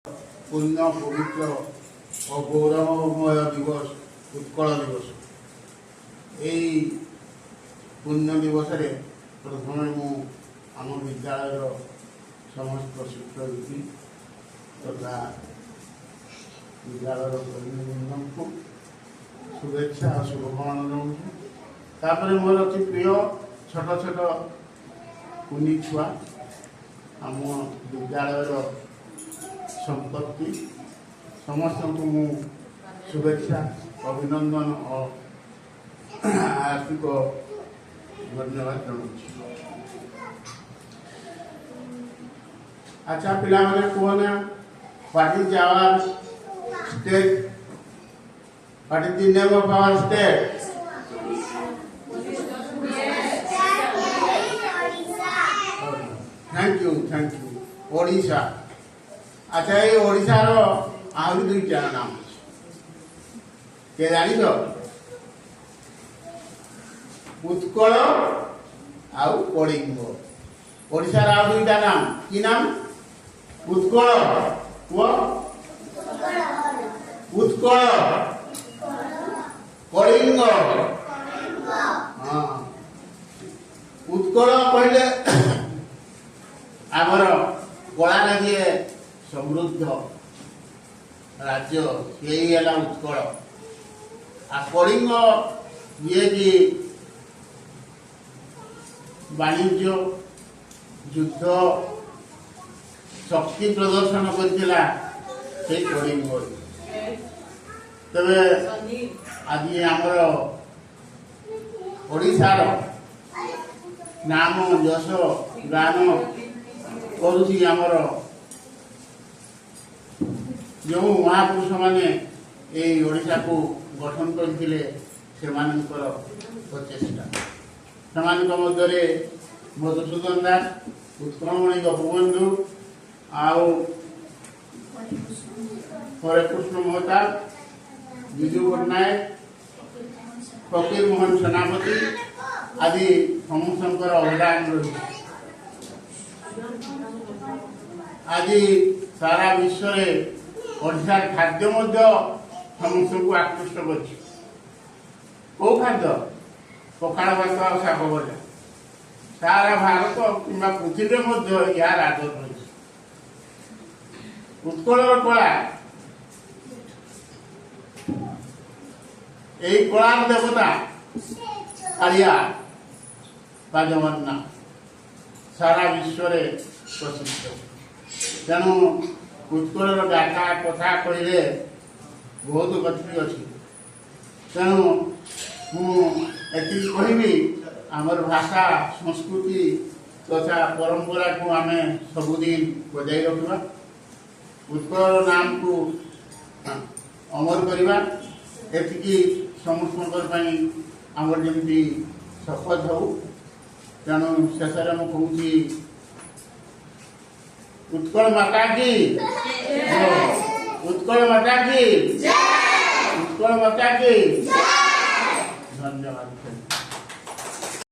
पुण्य पवित्र और गौरवमय दिवस उत्कल दिवस। यही पुण्य दिवस प्रथम मु आम विद्यालय समस्त शिक्षक तथा विद्यालय कर्मीवृंद को शुभेच्छा और शुभकामना जनाऊँ। मोर अच्छी प्रिय छोट छोट कुनी छुआ आम विद्यालय संपत्ति समस्त को मु शुभेच्छा अभिनंदन और आर्थिक धन्यवाद जनाऊँ। अच्छा पिला मैंने कहना what is our state, what is the name of our state? Thank you Odisha. अच्छा ये ओडिशा रो आहरी दुईटा नाम के जानी उत्कल आउ कलिंग। ओडिशा रो आउ दुईटा नाम की नाम? उत्कल वो उत्कल कलिंग। हाँ उत्कल कहले आमर कला राज्य समृद्ध राज्य यही है उत्कल। आ कलिंग ये कि वाणिज्य युद्ध शक्ति प्रदर्शन करथिला से कलिंग। तबे आज आमर ओडिशार नाम यश गान करुछि आमर जो महापुरुष माने ये ओडिशा को गठन करथिले सेमानकर प्रचेष्टा सेमानक मध्यरे मधुसूदन दास, उत्कलमणि गोपबंधु आउ हरेकृष्ण महताब, विजु पट्टनायक, फकीर मोहन सेनापति आदि समस्त अवदान रही। आज सारा विश्व ओडिशा खाद्य समस्त को आकृष्ट कर खाद्य पखाड़ भात और शाग भजा सारा भारत कि पृथ्वी यार आदर रही। उत्कल कला यही कलार देवता कालिया बाजवन्ना सारा विश्व प्रसिद्ध। तेणु उत्कल गाथा कथा कहले बहुत गति अच्छी। तेणु मुझे कहबी आमर भाषा संस्कृति तथा परंपरा को आम सबुदिन बजाई रखा, उत्कल नाम को अमर करवा एति समस्त आमर जमी शपथ हो। तेणु शेष मुझे उत्कल माता की, उत्कल माता की, उत्कल माता की। धन्यवाद।